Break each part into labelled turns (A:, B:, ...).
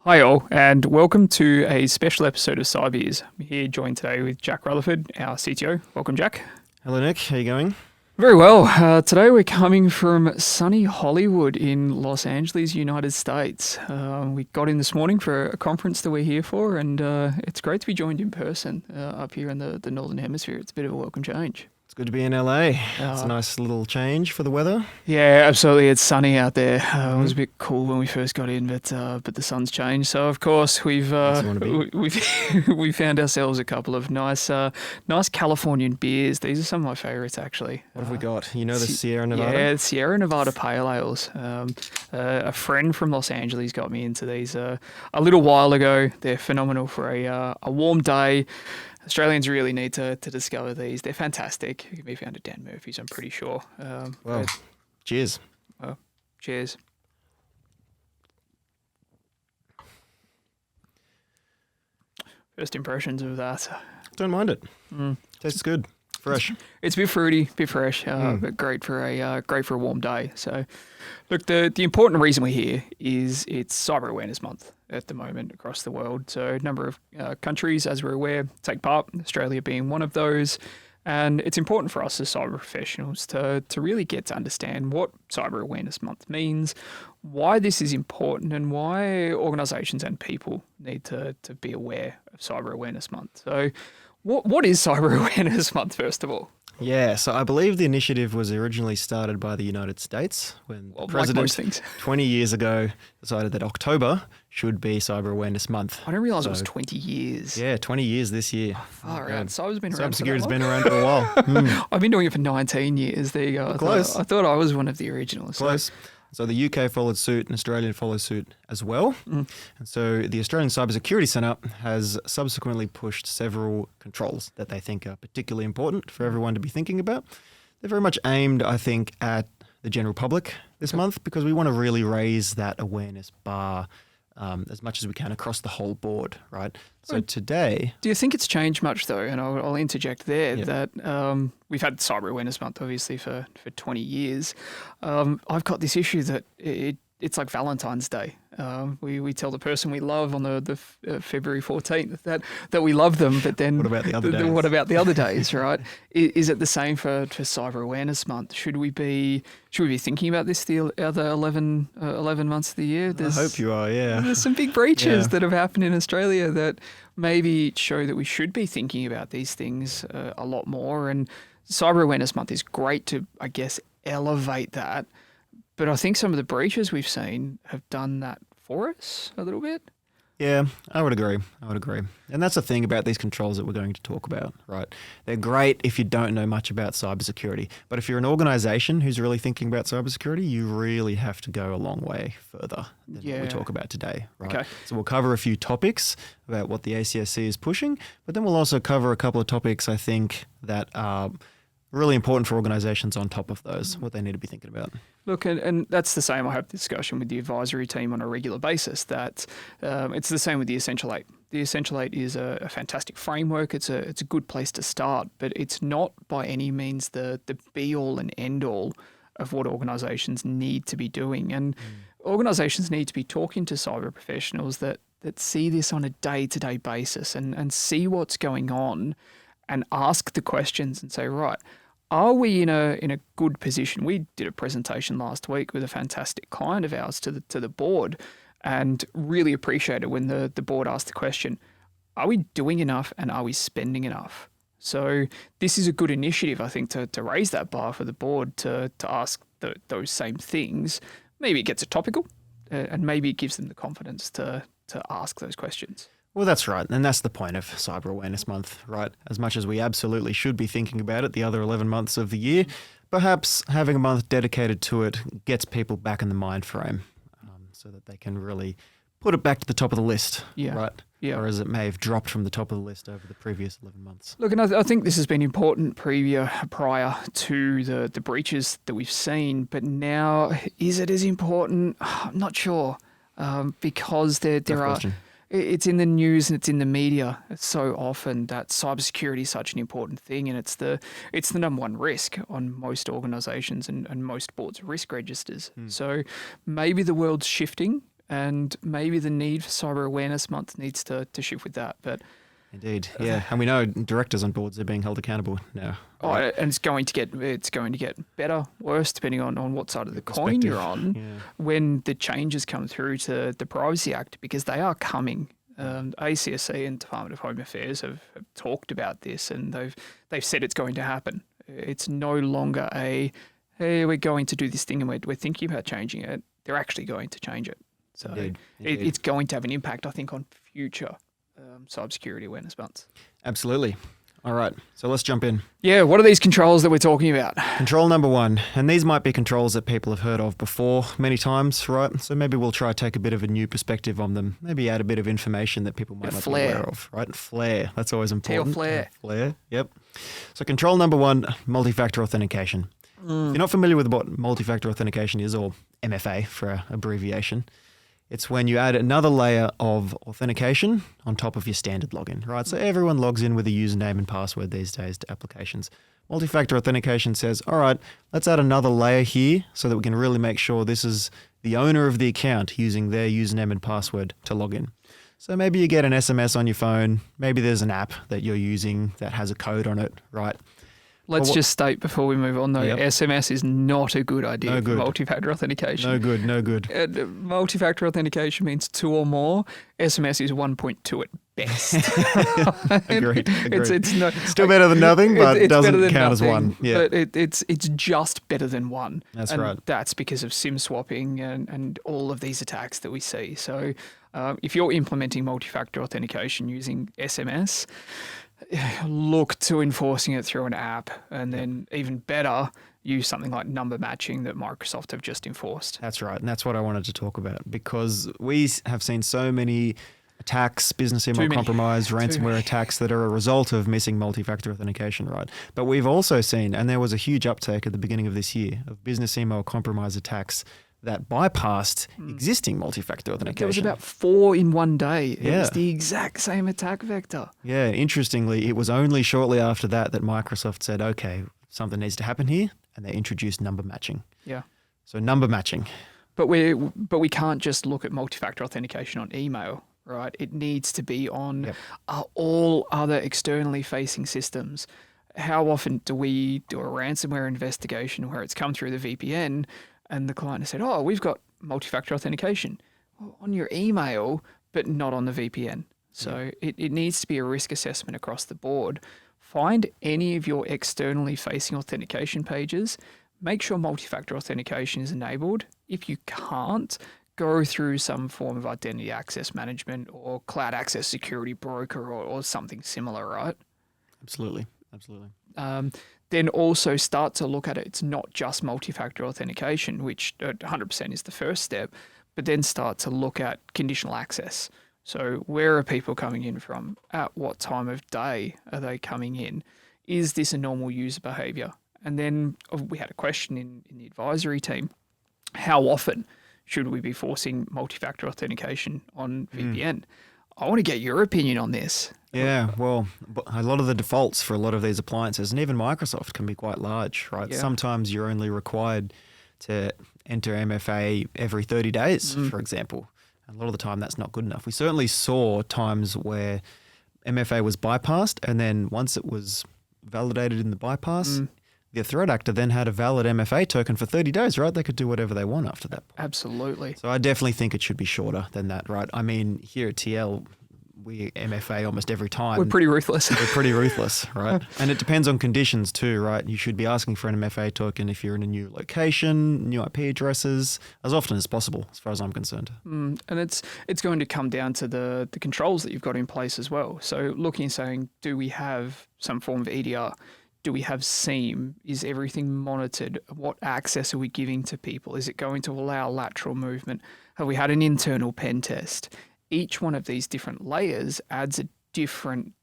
A: Hi all, and welcome to a special episode of Cybeers. I'm here joined today with Jack Rutherford, our CTO. Welcome, Jack.
B: Hello, Nick. How you going?
A: Very well. Today we're coming from sunny Hollywood in Los Angeles, United States. We got in this morning for a conference that we're here for, and it's great to be joined in person up here in the Northern Hemisphere. It's a bit of a welcome change. It's
B: good to be in LA. It's a nice little change for the weather.
A: Yeah, absolutely. It's sunny out there. It was a bit cool when we first got in, but the sun's changed. So of course we found ourselves a couple of nice Californian beers. These are some of my favorites actually.
B: What have we got? You know the Sierra Nevada?
A: Yeah, Sierra Nevada Pale Ales. A friend from Los Angeles got me into these a little while ago. They're phenomenal for a warm day. Australians really need to discover these. They're fantastic. They can be found at Dan Murphy's, I'm pretty sure.
B: Well, cheers.
A: Well, cheers. First impressions of that.
B: Don't mind it. Tastes good. Fresh.
A: It's a bit fruity, a bit fresh, but great for a warm day. So, look, the important reason we're here is it's Cyber Awareness Month at the moment across the world. So, a number of countries, as we're aware, take part. Australia being one of those. And it's important for us as cyber professionals to really get to understand what Cyber Awareness Month means, why this is important, and why organisations and people need to be aware of Cyber Awareness Month. So, what is Cyber Awareness Month, first of all?
B: Yeah, so I believe the initiative was originally started by the United States when the president 20 years ago decided that October should be Cyber Awareness Month.
A: I didn't realise it was 20 years.
B: Yeah, 20 years this year.
A: Far out. Cybersecurity's
B: been around for a while.
A: I've been doing it for 19 years. There you go.
B: Close.
A: I thought I was one of the originals.
B: Close. So the UK followed suit and Australia followed suit as well. And so the Australian Cybersecurity Centre has subsequently pushed several controls that they think are particularly important for everyone to be thinking about. They're very much aimed, I think, at the general public this month because we want to really raise that awareness bar as much as we can across the whole board, right? So today...
A: Do you think it's changed much, though? And I'll interject there that we've had Cyber Awareness Month, obviously, for 20 years. I've got this issue that it's like Valentine's Day. We tell the person we love on the February 14th that we love them, but then
B: what about the other days?
A: What about the other days, right? Is it the same for Cyber Awareness Month? Should we be thinking about this the other 11 months of the year?
B: I hope you are, yeah.
A: There's some big breaches that have happened in Australia that maybe show that we should be thinking about these things a lot more. And Cyber Awareness Month is great to, I guess, elevate that. But I think some of the breaches we've seen have done that for us a little bit.
B: Yeah, I would agree. And that's the thing about these controls that we're going to talk about, right? They're great if you don't know much about cybersecurity. But if you're an organization who's really thinking about cybersecurity, you really have to go a long way further than what we talk about today, right?
A: Okay.
B: So we'll cover a few topics about what the ACSC is pushing, but then we'll also cover a couple of topics, I think, that are really important for organizations on top of those, what they need to be thinking about.
A: Look, and that's the same. I have the discussion with the advisory team on a regular basis that it's the same with the Essential 8. The Essential 8 is a fantastic framework. It's a good place to start, but it's not by any means the be-all and end-all of what organisations need to be doing. And organisations need to be talking to cyber professionals that see this on a day-to-day basis and see what's going on and ask the questions and say, right, are we in a good position? We did a presentation last week with a fantastic client of ours to the board and really appreciated when the board asked the question, are we doing enough and are we spending enough? So this is a good initiative, I think, to raise that bar for the board to ask those same things. Maybe it gets it topical and maybe it gives them the confidence to ask those questions.
B: Well, that's right. And that's the point of Cyber Awareness Month, right? As much as we absolutely should be thinking about it the other 11 months of the year, perhaps having a month dedicated to it gets people back in the mind frame so that they can really put it back to the top of the list, right? Yeah. Whereas it may have dropped from the top of the list over the previous 11 months.
A: Look, and I think this has been important prior to the breaches that we've seen, but now, is it as important? I'm not sure because there are... Question. It's in the news and it's in the media so often that cybersecurity is such an important thing, and it's the number one risk on most organisations and most boards' risk registers. So maybe the world's shifting And maybe the need for Cyber Awareness Month needs to shift with that. But
B: Indeed, yeah, and we know directors on boards are being held accountable now. Right?
A: and it's going to get better, worse, depending on what side of the coin you're on.
B: Yeah.
A: When the changes come through to the Privacy Act, because they are coming. ACSC and Department of Home Affairs have talked about this, and they've said it's going to happen. It's no longer hey, we're going to do this thing and we're thinking about changing it. They're actually going to change it. So
B: Indeed.
A: it's going to have an impact, I think, on future cybersecurity awareness months.
B: Absolutely. All right, so let's jump in.
A: Yeah, what are these controls that we're talking about?
B: Control number 1, and these might be controls that people have heard of before many times, right? So maybe we'll try to take a bit of a new perspective on them, maybe add a bit of information that people might not be aware of, right? Flare, that's always important.
A: Flare.
B: Flare, yep. So control number 1, multi-factor authentication. If you're not familiar with what multi-factor authentication is, or MFA for abbreviation, it's when you add another layer of authentication on top of your standard login, right? So everyone logs in with a username and password these days to applications. Multi-factor authentication says, all right, let's add another layer here so that we can really make sure this is the owner of the account using their username and password to log in. So maybe you get an SMS on your phone. Maybe there's an app that you're using that has a code on it, right?
A: Let's just state before we move on, though,
B: Yep.
A: SMS is not a good idea
B: No
A: for
B: good.
A: multi-factor authentication.
B: No good.
A: Multi-factor authentication means 2 or more. SMS is 1.2 at best.
B: Agreed.
A: It's
B: Still better than nothing, but
A: it's
B: doesn't
A: better than
B: count as
A: nothing,
B: one. Yeah,
A: But it's just better than one.
B: That's
A: and
B: right.
A: That's because of SIM swapping and all of these attacks that we see. So if you're implementing multi-factor authentication using SMS, look to enforcing it through an app, and then even better, use something like number matching that Microsoft have just enforced.
B: That's right. And that's what I wanted to talk about, because we have seen so many attacks, business email
A: many.
B: compromise,
A: Too
B: ransomware
A: many.
B: attacks that are a result of missing multi-factor authentication, right? But we've also seen, and there was a huge uptake at the beginning of this year, of business email compromise attacks that bypassed existing multi-factor authentication.
A: There was about 4 in one day. It
B: Yeah.
A: was the exact same attack vector.
B: Yeah, interestingly, it was only shortly after that Microsoft said, okay, something needs to happen here, and they introduced number matching.
A: Yeah.
B: So number matching.
A: But we can't just look at multi-factor authentication on email, right? It needs to be on all other externally facing systems. How often do we do a ransomware investigation where it's come through the VPN and the client has said, oh, we've got multi-factor authentication on your email, but not on the VPN. So it needs to be a risk assessment across the board. Find any of your externally facing authentication pages. Make sure multi-factor authentication is enabled. If you can't, go through some form of identity access management or cloud access security broker or something similar, right?
B: Absolutely.
A: Then also start to look at it. It's not just multi-factor authentication, which 100% is the first step, but then start to look at conditional access. So where are people coming in from? At what time of day are they coming in? Is this a normal user behavior? And then we had a question in the advisory team. How often should we be forcing multi-factor authentication on VPN? I want to get your opinion on this.
B: Yeah, well, a lot of the defaults for a lot of these appliances, and even Microsoft, can be quite large, right?
A: Yeah.
B: Sometimes you're only required to enter MFA every 30 days, for example. And a lot of the time that's not good enough. We certainly saw times where MFA was bypassed, and then once it was validated in the bypass, the threat actor then had a valid MFA token for 30 days, right? They could do whatever they want after that point.
A: Absolutely.
B: So I definitely think it should be shorter than that, right? I mean, here at TL, we MFA almost every time.
A: We're pretty ruthless.
B: We're pretty ruthless, right? And it depends on conditions too, right? You should be asking for an MFA token if you're in a new location, new IP addresses, as often as possible, as far as I'm concerned.
A: And it's going to come down to the controls that you've got in place as well. So looking and saying, do we have some form of EDR? Do we have SIEM? Is everything monitored? What access are we giving to people? Is it going to allow lateral movement? Have we had an internal pen test? Each one of these different layers adds a different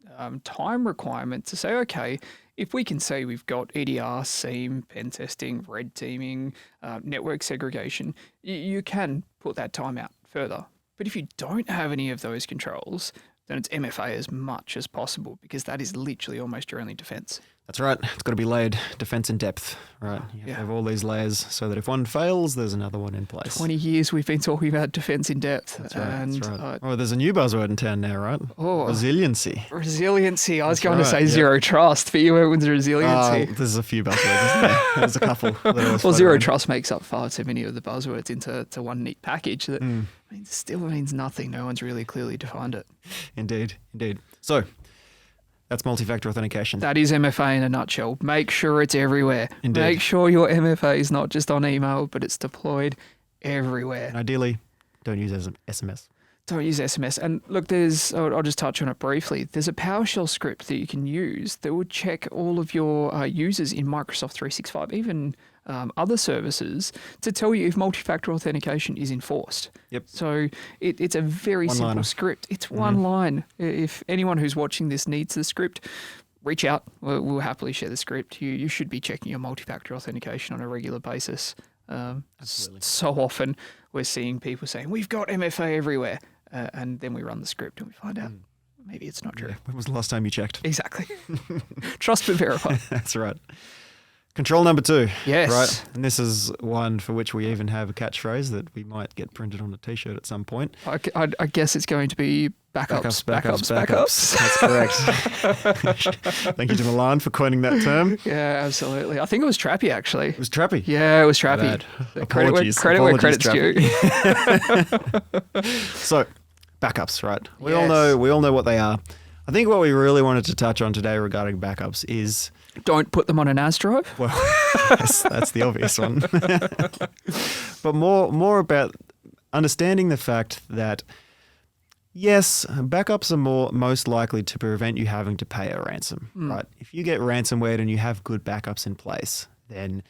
A: time requirement to say, okay, if we can say we've got EDR, SIEM, pen testing, red teaming, network segregation, you can put that time out further. But if you don't have any of those controls, then it's MFA as much as possible, because that is literally almost your only defense.
B: That's right. It's got to be laid defense in depth, right? You have to have all these layers so that if one fails, there's another one in place.
A: 20 years we've been talking about defense in depth.
B: That's right.
A: And,
B: that's right. There's a new buzzword in town now, right?
A: Oh,
B: resiliency.
A: Resiliency. I was going to say zero trust, but you went with resiliency.
B: There's a few buzzwords, isn't there? There's a couple.
A: Well, zero trust makes up far too many of the buzzwords into one neat package that still means nothing. No one's really clearly defined it.
B: Indeed. So, that's multi-factor authentication.
A: That is MFA in a nutshell. Make sure it's everywhere.
B: Indeed.
A: Make sure your MFA is not just on email, but it's deployed everywhere.
B: And ideally, don't use SMS.
A: Don't use SMS. And look, I'll just touch on it briefly. There's a PowerShell script that you can use that will check all of your users in Microsoft 365, even other services, to tell you if multi-factor authentication is enforced.
B: Yep.
A: So it's a very simple script. It's one line. If anyone who's watching this needs the script, reach out. We'll happily share the script. You should be checking your multi-factor authentication on a regular basis.
B: Absolutely.
A: So often we're seeing people saying, we've got MFA everywhere. And then we run the script and we find out maybe it's not true.
B: Yeah. When was the last time you checked?
A: Exactly. Trust but verify.
B: That's right. Control number 2.
A: Yes.
B: Right. And this is one for which we even have a catchphrase that we might get printed on a t-shirt at some point.
A: I guess it's going to be backups.
B: That's correct. Thank you to Milan for coining that term.
A: Yeah, absolutely. I think it was Trappy, actually.
B: It was Trappy?
A: Yeah, it was Trappy.
B: Apologies.
A: Credit where credit's due.
B: So, backups, right? We all know what they are. I think what we really wanted to touch on today regarding backups is...
A: Don't put them on a NAS drive.
B: Well, that's the obvious one. But more about understanding the fact that, yes, backups are most likely to prevent you having to pay a ransom, right? If you get ransomware and you have good backups in place, then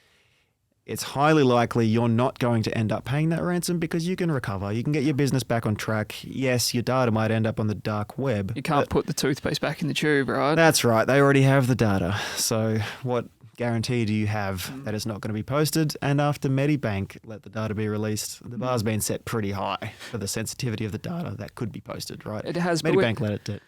B: it's highly likely you're not going to end up paying that ransom because you can recover. You can get your business back on track. Yes, your data might end up on the dark web.
A: You can't put the toothpaste back in the tube, right?
B: That's right. They already have the data. So what guarantee do you have that it's not going to be posted? And after Medibank let the data be released, the bar's been set pretty high for the sensitivity of the data that could be posted, right?
A: It has.
B: Medibank let it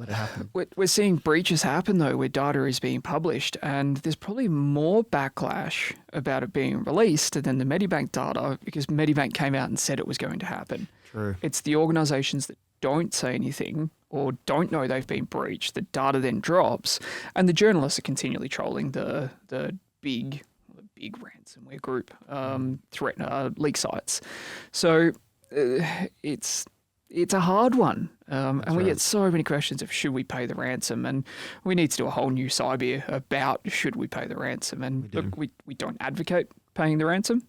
B: happen.
A: We're seeing breaches happen, though, where data is being published, and there's probably more backlash about it being released than the Medibank data because Medibank came out and said it was going to happen.
B: True.
A: It's the organisations that don't say anything or don't know they've been breached, the data then drops, and the journalists are continually trolling the big ransomware group leak sites. So it's a hard one, and we get so many questions of should we pay the ransom, and we need to do a whole new Cybeer about should we pay the ransom. And look, we don't advocate paying the ransom,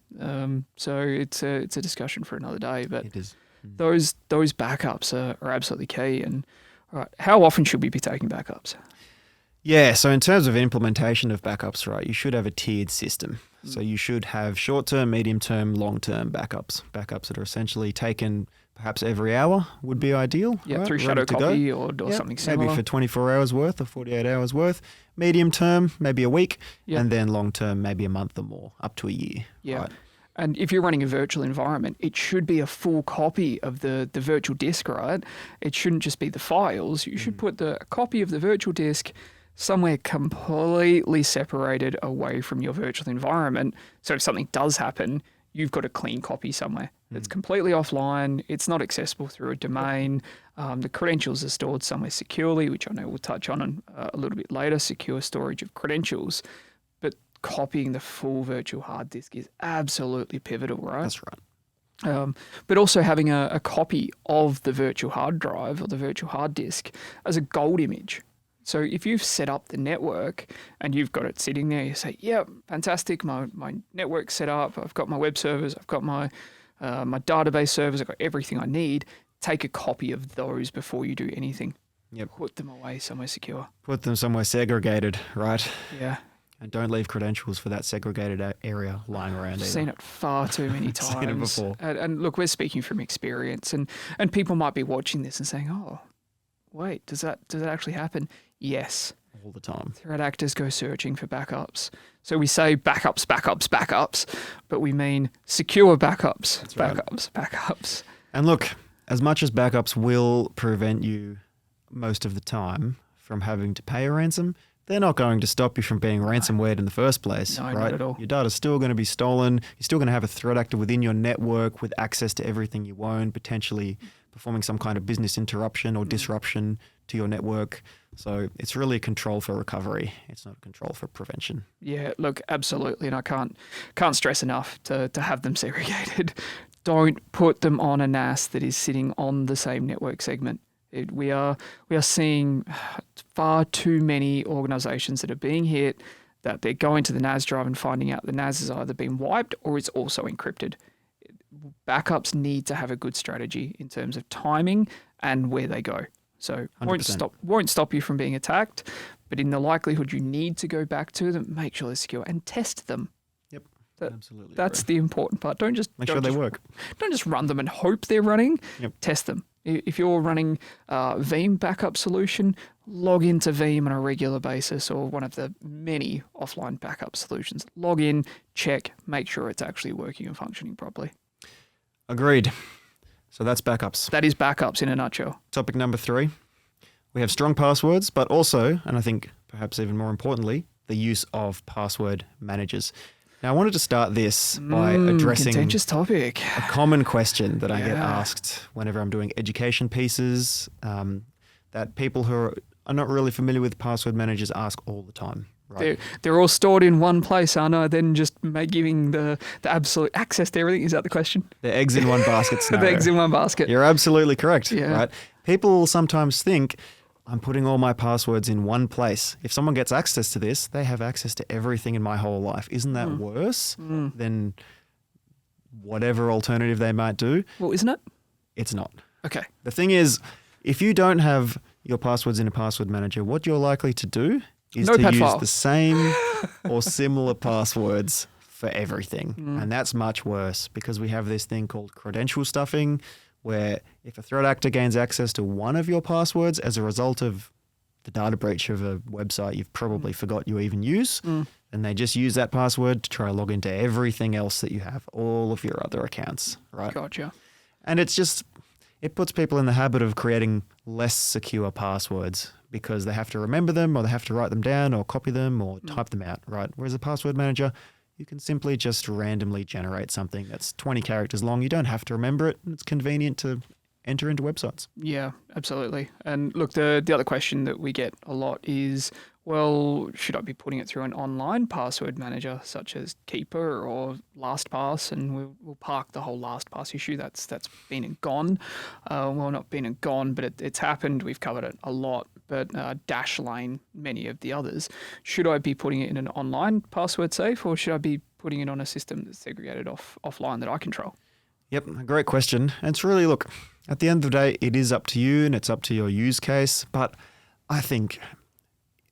A: so it's a discussion for another day. But
B: it is.
A: Those backups are absolutely key. And all right, how often should we be taking backups?
B: Yeah, so in terms of implementation of backups, right, you should have a tiered system. So you should have short-term, medium-term, long-term backups. Backups that are essentially taken perhaps every hour would be ideal.
A: Yeah,
B: right?
A: through shadow copy or something similar.
B: Maybe for 24 hours worth or 48 hours worth. Medium-term, maybe a week.
A: Yep.
B: And then long-term, maybe a month or more, up to a year.
A: Yeah.
B: Right?
A: And if you're running a virtual environment, it should be a full copy of the virtual disk, right? It shouldn't just be the files. You should put a copy of the virtual disk somewhere completely separated away from your virtual environment. So if something does happen, you've got a clean copy somewhere that's completely offline. It's not accessible through a domain. The credentials are stored somewhere securely, which I know we'll touch on a little bit later, secure storage of credentials. But copying the full virtual hard disk is absolutely pivotal, right?
B: That's right.
A: But also having a copy of the virtual hard drive or the virtual hard disk as a gold image. So if you've set up the network and you've got it sitting there, you say, yeah, fantastic, my network's set up, I've got my web servers, I've got my database servers, I've got everything I need. Take a copy of those before you do anything.
B: Yep.
A: Put them away somewhere secure.
B: Put them somewhere segregated, right?
A: Yeah.
B: And don't leave credentials for that segregated area lying around.
A: I've seen it far too many times.
B: Seen it before.
A: And look, we're speaking from experience, and people might be watching this and saying, oh, wait, does that actually happen? Yes.
B: All the time.
A: Threat actors go searching for backups. So we say backups, but we mean secure backups.
B: That's right.
A: Backups.
B: And look, as much as backups will prevent you most of the time from having to pay a ransom, they're not going to stop you from being ransomwared in the first place,
A: No,
B: right?
A: not at all.
B: Your data's still going to be stolen. You're still going to have a threat actor within your network with access to everything you own, potentially performing some kind of business interruption or disruption to your network. So it's really a control for recovery. It's not a control for prevention.
A: Yeah, look, absolutely, and I can't stress enough to have them segregated. Don't put them on a NAS that is sitting on the same network segment. We are seeing far too many organisations that are being hit that they're going to the NAS drive and finding out the NAS has either been wiped or it's also encrypted. Backups need to have a good strategy in terms of timing and where they go. So
B: 100%.
A: won't stop you from being attacked, but in the likelihood you need to go back to them, make sure they're secure and test them.
B: Yep, absolutely.
A: That's the important part. Don't just
B: Make sure they work.
A: Don't just run them and hope they're running.
B: Yep.
A: Test them. If you're running a Veeam backup solution, log into Veeam on a regular basis or one of the many offline backup solutions. Log in, check, make sure it's actually working and functioning properly.
B: Agreed. So that's backups.
A: That is backups in a nutshell.
B: Topic number 3. We have strong passwords, but also, and I think perhaps even more importantly, the use of password managers. Now, I wanted to start this by addressing
A: Contentious topic.
B: a common question that I get
A: Yeah.
B: asked whenever I'm doing education pieces, that people who are not really familiar with password managers ask all the time. Right?
A: They're all stored in one place, aren't they? Then just giving the absolute access to everything. Is that the question?
B: The eggs in one basket
A: The
B: scenario.
A: eggs in one basket.
B: You're absolutely correct.
A: Yeah.
B: Right? People sometimes think I'm putting all my passwords in one place. If someone gets access to this, they have access to everything in my whole life. Isn't that worse than whatever alternative they might do?
A: Well, isn't it?
B: It's not.
A: Okay.
B: The thing is, if you don't have your passwords in a password manager, what you're likely to do is to
A: Notepad
B: use
A: file.
B: the same or similar passwords for everything. And that's much worse because we have this thing called credential stuffing, where if a threat actor gains access to one of your passwords as a result of the data breach of a website you've probably forgot you even use, and they just use that password to try to log into everything else that you have, all of your other accounts, right?
A: Gotcha.
B: And it puts people in the habit of creating less secure passwords because they have to remember them or they have to write them down or copy them or type them out, right? Whereas a password manager, you can simply just randomly generate something that's 20 characters long. You don't have to remember it. It's convenient to enter into websites.
A: Yeah, absolutely. And look, the other question that we get a lot is, well, should I be putting it through an online password manager such as Keeper or LastPass? And we'll park the whole LastPass issue. That's been and gone. Well, not been and gone, but it's happened. We've covered it a lot. But Dashlane, many of the others. Should I be putting it in an online password safe, or should I be putting it on a system that's segregated offline that I control?
B: Yep, a great question. And it's really, look, at the end of the day, it is up to you and it's up to your use case. But I think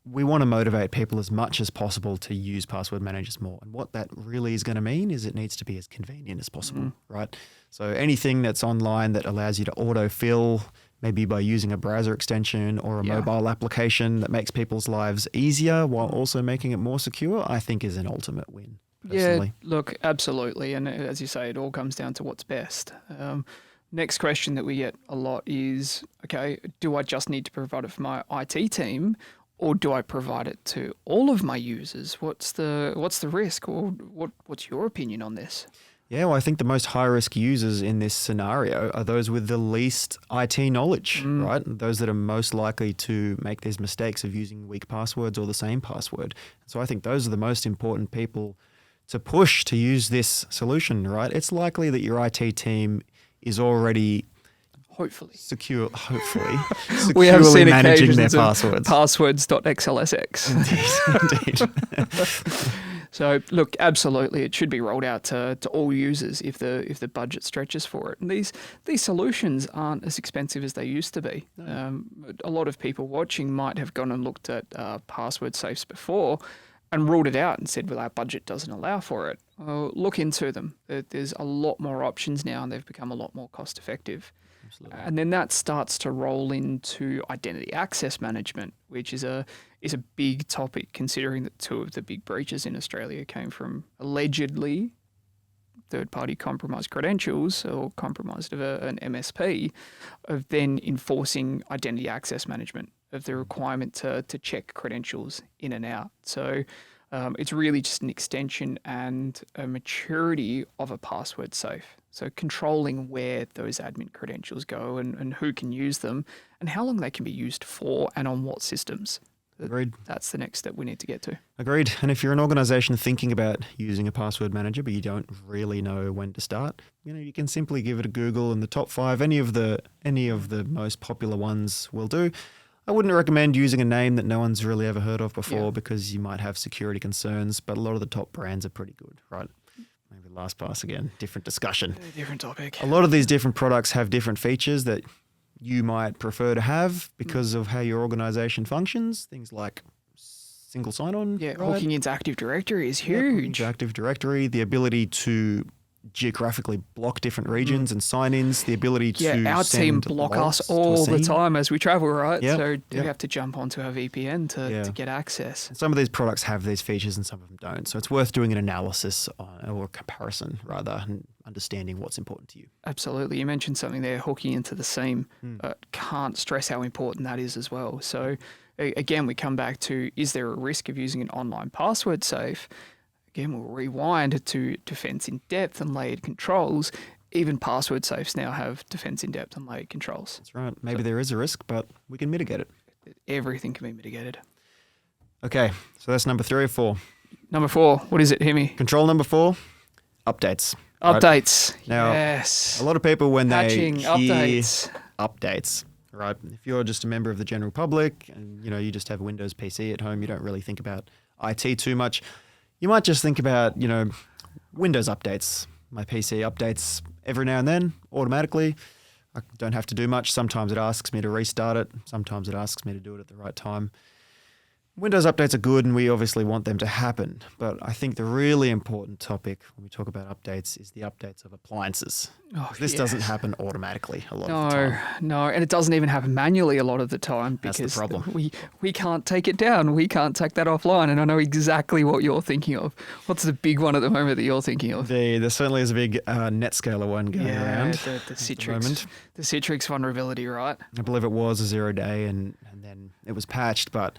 B: we want to motivate people as much as possible to use password managers more. And what that really is going to mean is it needs to be as convenient as possible, right? So anything that's online that allows you to autofill, maybe by using a browser extension or a mobile application that makes people's lives easier while also making it more secure, I think is an ultimate win. Personally.
A: Yeah, look, absolutely. And as you say, it all comes down to what's best. Next question that we get a lot is, okay, do I just need to provide it for my IT team, or do I provide it to all of my users? What's the risk, or what's your opinion on this?
B: Yeah, well, I think the most high-risk users in this scenario are those with the least IT knowledge, right? Those that are most likely to make these mistakes of using weak passwords or the same password. So I think those are the most important people to push to use this solution, right? It's likely that your IT team is already
A: Hopefully.
B: securely
A: We have seen
B: managing their
A: occasions of
B: passwords.
A: Passwords.xlsx.
B: Indeed.
A: So look, absolutely, it should be rolled out to all users if the budget stretches for it. And these solutions aren't as expensive as they used to be. A lot of people watching might have gone and looked at password safes before and ruled it out and said, well, our budget doesn't allow for it. Well, look into them. There's a lot more options now and they've become a lot more cost effective.
B: Absolutely.
A: And then that starts to roll into identity access management, which is a big topic, considering that 2 of the big breaches in Australia came from allegedly third-party compromised credentials or compromised of an MSP, of then enforcing identity access management of the requirement to check credentials in and out. So it's really just an extension and a maturity of a password safe. So controlling where those admin credentials go and who can use them and how long they can be used for and on what systems.
B: Agreed.
A: That's the next step we need to get to.
B: Agreed. And if you're an organization thinking about using a password manager, but you don't really know when to start, you can simply give it a Google, and the top 5, any of the most popular ones will do. I wouldn't recommend using a name that no one's really ever heard of before because you might have security concerns, but a lot of the top brands are pretty good, right? Maybe LastPass again, different discussion.
A: Different topic.
B: A lot of these different products have different features that you might prefer to have because of how your organization functions. Things like single sign-on.
A: Yeah,
B: right?
A: hooking into Active Directory is
B: Hooking
A: huge.
B: into Active Directory, the ability to geographically block different regions and sign-ins, the ability to
A: our team
B: send
A: block
B: logs
A: us
B: to a
A: all the
B: scene.
A: time as we travel, right?
B: Yep,
A: So
B: yep.
A: we have to jump onto our VPN to get access.
B: Some of these products have these features and some of them don't. So it's worth doing an analysis or a comparison rather, and understanding what's important to you.
A: Absolutely. You mentioned something there, hooking into the seam. Can't stress how important that is as well. So again, we come back to, is there a risk of using an online password safe? Again, we'll rewind to defense in depth and layered controls. Even password safes now have defense in depth and layered controls.
B: That's right. Maybe there is a risk, but we can mitigate it.
A: Everything can be mitigated.
B: Okay, so that's number 3 or 4.
A: Number 4, what is it? Hear me.
B: Control number 4, updates. Right?
A: Updates.
B: Now,
A: yes.
B: A lot of people, when
A: Patching,
B: they hear
A: updates,
B: right? If you're just a member of the general public and you just have a Windows PC at home, you don't really think about IT too much. You might just think about Windows updates. My PC updates every now and then automatically. I don't have to do much. Sometimes it asks me to restart it. Sometimes it asks me to do it at the right time. Windows updates are good and we obviously want them to happen. But I think the really important topic when we talk about updates is the updates of appliances. This doesn't happen automatically a lot of the time.
A: No, and it doesn't even happen manually a lot of the time because
B: That's the problem.
A: we can't take it down. We can't take that offline. And I know exactly what you're thinking of. What's the big one at the moment that you're thinking of?
B: There certainly is a big NetScaler one going around.
A: The
B: at the
A: Citrix.
B: moment.
A: The Citrix vulnerability, right?
B: I believe it was a 0-day and then it was patched, but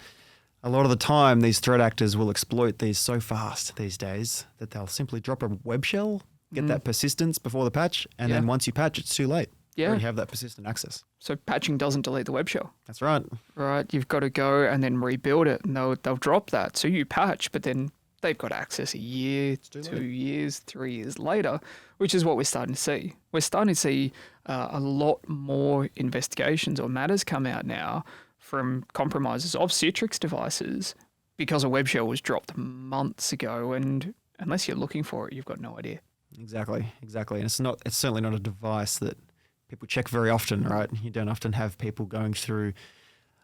B: a lot of the time these threat actors will exploit these so fast these days that they'll simply drop a web shell, get that persistence before the patch, and then once you patch, it's too late. You already have that persistent access.
A: So patching doesn't delete the web shell.
B: That's right.
A: Right, you've got to go and then rebuild it, and they'll drop that. So you patch, but then they've got access a year, 2 years, 3 years later, which is what we're starting to see. We're starting to see a lot more investigations or matters come out now from compromises of Citrix devices because a web shell was dropped months ago, and unless you're looking for it, you've got no idea.
B: Exactly. And it's certainly not a device that people check very often, right? You don't often have people going through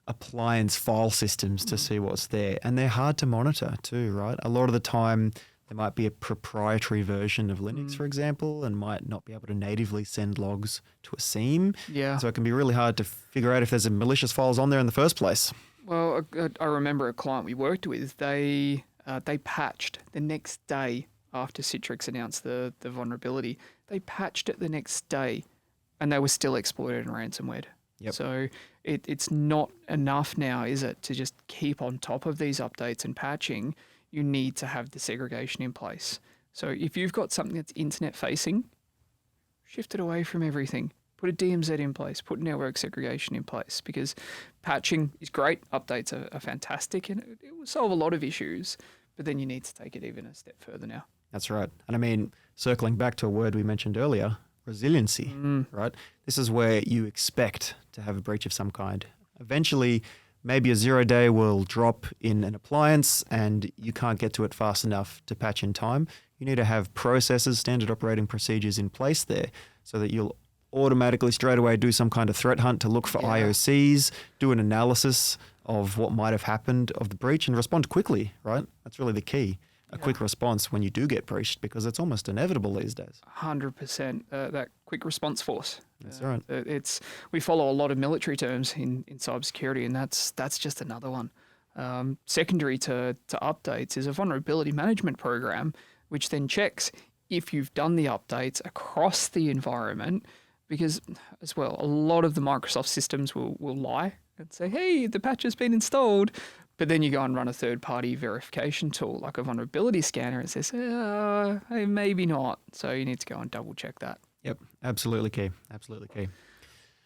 B: appliance file systems to see what's there, and they're hard to monitor too, right? A lot of the time there might be a proprietary version of Linux, for example, and might not be able to natively send logs to a seam.
A: Yeah.
B: So it can be really hard to figure out if there's malicious files on there in the first place.
A: Well, I remember a client we worked with, they patched the next day after Citrix announced the vulnerability. They patched it the next day and they were still exploited and ransomware.
B: Yep.
A: So it's not enough now, is it, to just keep on top of these updates and patching. You need to have the segregation in place. So if you've got something that's internet facing, shift it away from everything. Put a DMZ in place, put network segregation in place, because patching is great. Updates are fantastic and it will solve a lot of issues, but then you need to take it even a step further now.
B: That's right. And I mean, circling back to a word we mentioned earlier, resiliency, right? This is where you expect to have a breach of some kind. Eventually, maybe a 0-day will drop in an appliance and you can't get to it fast enough to patch in time. You need to have processes, standard operating procedures in place there so that you'll automatically straight away do some kind of threat hunt to look for IOCs, do an analysis of what might have happened of the breach and respond quickly, right? That's really the key. A quick response when you do get breached, because it's almost inevitable these days.
A: 100%. That quick response force.
B: That's right.
A: We follow a lot of military terms in cybersecurity, and that's just another one. Secondary to updates is a vulnerability management program, which then checks if you've done the updates across the environment, because as well, a lot of the Microsoft systems will lie and say, hey, the patch has been installed. But then you go and run a third-party verification tool like a vulnerability scanner. It says, hey, maybe not. So you need to go and double-check that.
B: Yep, absolutely key. Absolutely key.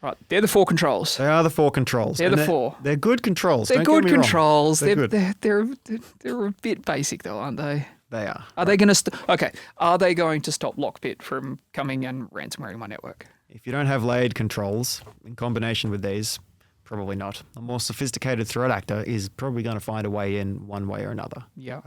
A: Right, they're the 4 controls.
B: They are the 4 controls.
A: They're the 4.
B: They're good controls.
A: They're
B: Don't
A: good
B: get me wrong.
A: controls.
B: They're
A: They're
B: good.
A: a bit basic though, aren't they?
B: They are.
A: Are they going to Are they going to stop Lockbit from coming and ransomwaring my network?
B: If you don't have layered controls in combination with these, probably not. A more sophisticated threat actor is probably going to find a way in one way or another.
A: Yeah.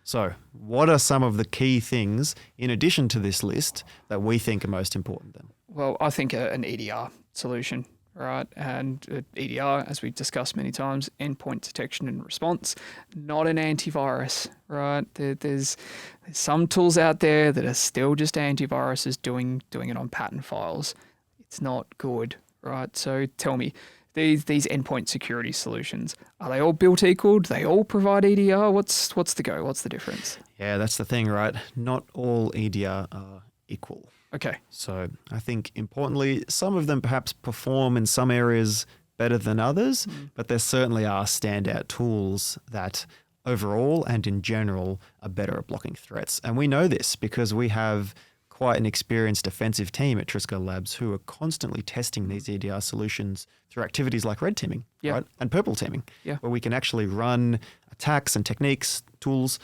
B: So, what are some of the key things in addition to this list that we think are most important then?
A: Well, I think an EDR solution, right? And EDR, as we've discussed many times, endpoint detection and response, not an antivirus, right? There's some tools out there that are still just antiviruses doing it on pattern files. It's not good, right? So tell me, these endpoint security solutions, are they all built equal? Do they all provide EDR? What's the go? What's the difference?
B: Yeah, that's the thing, right? Not all EDR are equal.
A: Okay.
B: So I think importantly, some of them perhaps perform in some areas better than others, but there certainly are standout tools that overall and in general are better at blocking threats. And we know this because we have quite an experienced defensive team at Trisco Labs who are constantly testing these EDR solutions through activities like red teaming, right? And purple teaming, where we can actually run attacks and techniques, tools,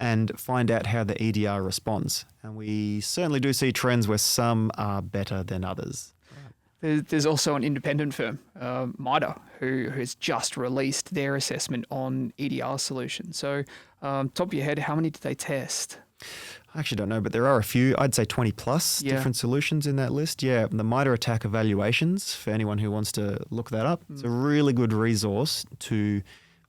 B: and find out how the EDR responds. And we certainly do see trends where some are better than others.
A: There's also an independent firm, MITRE, who has just released their assessment on EDR solutions. So top of your head, how many did they test?
B: I actually don't know, but there are a few. I'd say 20 plus different solutions in that list. Yeah, the MITRE attack evaluations, for anyone who wants to look that up, it's a really good resource to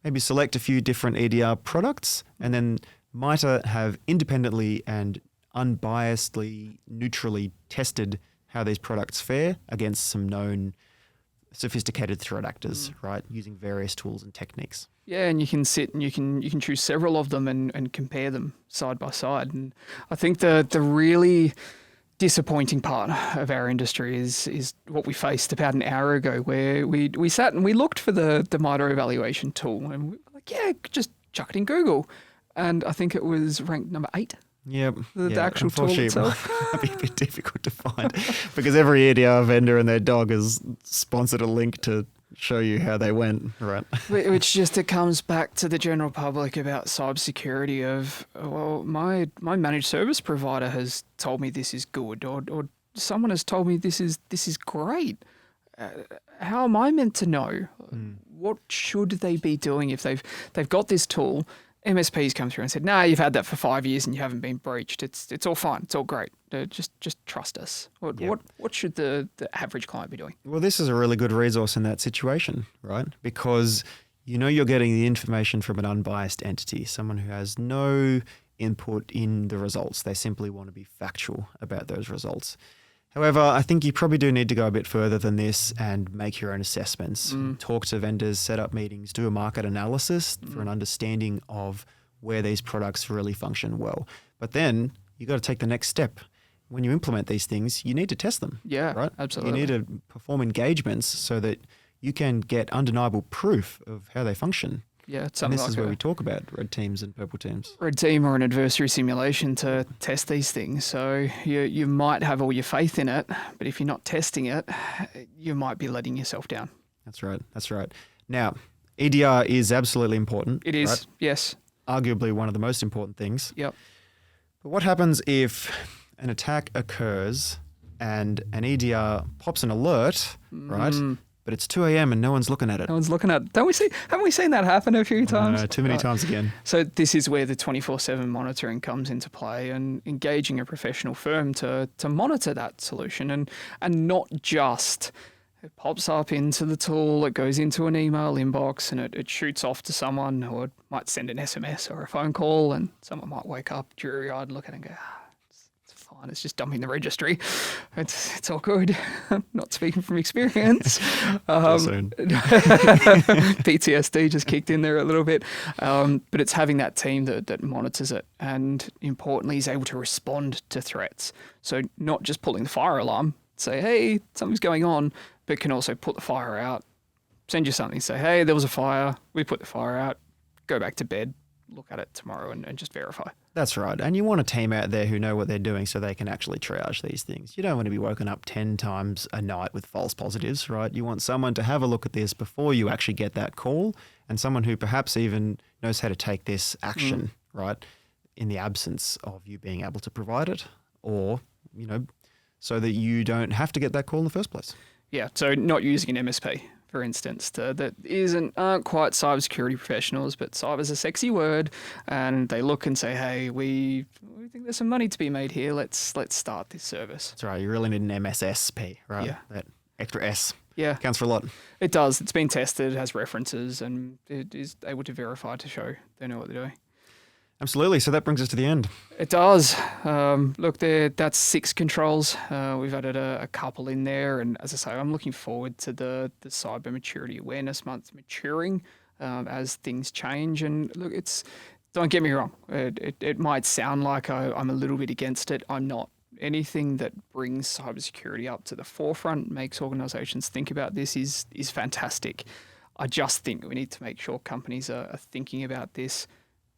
B: maybe select a few different EDR products, and then MITRE have independently and unbiasedly, neutrally tested how these products fare against some known sophisticated threat actors, right, using various tools and techniques.
A: Yeah, and you can sit and you can choose several of them and compare them side by side. And I think the really disappointing part of our industry is what we faced about an hour ago, where we sat and we looked for the MITRE evaluation tool, and we were like, yeah, just chuck it in Google. And I think it was ranked number 8.
B: Yep.
A: The actual tool itself.
B: It might be a bit difficult to find because every EDR vendor and their dog has sponsored a link to show you how they went, right?
A: Which just it comes back to the general public about cybersecurity of, well, my managed service provider has told me this is good, or someone has told me this is great. How am I meant to know? What should they be doing if they've got this tool? MSPs come through and said, "No, you've had that for 5 years and you haven't been breached. It's all fine. It's all great. Just trust us." What should the average client be doing?
B: Well, this is a really good resource in that situation, right? Because you know you're getting the information from an unbiased entity, someone who has no input in the results. They simply want to be factual about those results. However, I think you probably do need to go a bit further than this and make your own assessments. Talk to vendors, set up meetings, do a market analysis for an understanding of where these products really function well. But then you got to take the next step. When you implement these things, you need to test them.
A: Yeah,
B: right?
A: absolutely.
B: You need to perform engagements so that you can get undeniable proof of how they function.
A: Yeah, it's
B: and
A: something
B: this
A: like
B: is where we talk about red teams and purple teams.
A: Red team or an adversary simulation to test these things. So you might have all your faith in it, but if you're not testing it, you might be letting yourself down.
B: That's right. That's right. Now, EDR is absolutely important.
A: It is,
B: right?
A: yes.
B: Arguably one of the most important things.
A: Yep.
B: But what happens if an attack occurs and an EDR pops an alert, right? But it's 2 a.m. and no one's looking at it.
A: No one's looking at it. Haven't we seen that happen a few times?
B: Too many times again.
A: So this is where the 24/7 monitoring comes into play, and engaging a professional firm to monitor that solution and not just it pops up into the tool, it goes into an email inbox and it shoots off to someone, or it might send an SMS or a phone call, and someone might wake up dreary-eyed and look at it and go, it's fine, it's just dumping the registry. It's all good. Not speaking from experience. PTSD just kicked in there a little bit. But it's having that team that monitors it and importantly is able to respond to threats. So not just pulling the fire alarm, say, hey, something's going on, but can also put the fire out, send you something, say, hey, there was a fire. We put the fire out. Go back to bed. Look at it tomorrow and just verify.
B: That's right. And you want a team out there who know what they're doing so they can actually triage these things. You don't want to be woken up 10 times a night with false positives, right? You want someone to have a look at this before you actually get that call, and someone who perhaps even knows how to take this action, right, in the absence of you being able to provide it, or, so that you don't have to get that call in the first place.
A: Yeah, so not using an MSP, for instance, that aren't quite cybersecurity professionals, but cyber's a sexy word, and they look and say, hey, we think there's some money to be made here. Let's start this service.
B: That's right. You really need an MSSP, right?
A: Yeah.
B: That extra S.
A: Yeah.
B: Counts for a lot.
A: It does. It's been tested, it has references, and it is able to verify to show they know what they're doing.
B: Absolutely. So that brings us to the end.
A: It does. Look, that's 6 controls. We've added a couple in there. And as I say, I'm looking forward to the Cyber Maturity Awareness Month maturing as things change. And look, don't get me wrong. It might sound like I'm a little bit against it. I'm not. Anything that brings cybersecurity up to the forefront, makes organizations think about this is fantastic. I just think we need to make sure companies are thinking about this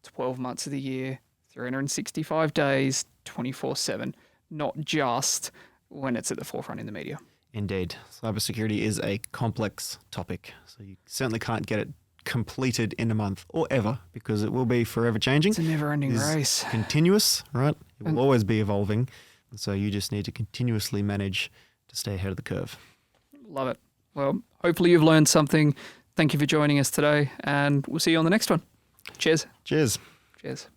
A: 12 months of the year, 365 days, 24/7, not just when it's at the forefront in the media.
B: Indeed. Cybersecurity is a complex topic, so you certainly can't get it completed in a month or ever, because it will be forever changing.
A: It's a never-ending race.
B: Continuous, right? It will always be evolving. So you just need to continuously manage to stay ahead of the curve.
A: Love it. Well, hopefully you've learned something. Thank you for joining us today, and we'll see you on the next one. Cheers.
B: Cheers.
A: Cheers.